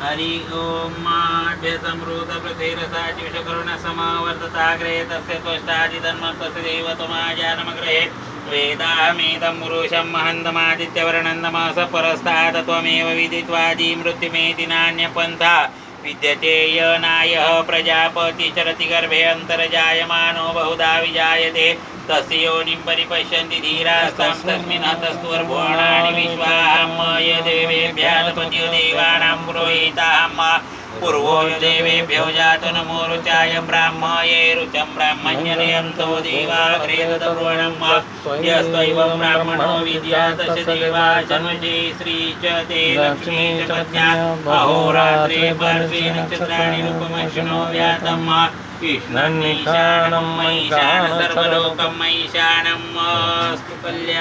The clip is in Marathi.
हरि ओम माढ्यसमृत पृथ्वीरसाचिषकरुणसमावर्तताग्रे तस्य त्वष्टादिधर्मं तस्य देवतमाजानमग्रहे वेदाहमेदं पुरुषं महन्तमादित्यवर्णन्दमास परस्तात् त्वमेव विदित्वादि मृत्युमेति नान्यपन्था विद्यते यनायः प्रजापति चरति गर्भे अन्तर्जायमानो बहुधा विजायते तस्य योनिं परिपश्यन्ति धीरास्तां तस्मिन् हतस्त्वर्भुवनानि विश्वाहमय देवेभ्यः पत्यो देवानां पुरोहिताहम पूर्वो देवेभ्यो जातो नमो रुचाय ब्राह्मये रुचं ब्राह्मण्यनियन्तो देवाग्रे तद्ब्रुवणं यस्त्वैवं ब्राह्मणो विद्यात् स देवा जन्मजे श्री च ते लक्ष्मी च कन्या अहोरात्रे पर्वे नक्षत्राणि रूपमश्विनो व्यातं कृष्णन्निशानं मयिशानं सर्वलोकं मयिशानं स्तु कल्याणम्।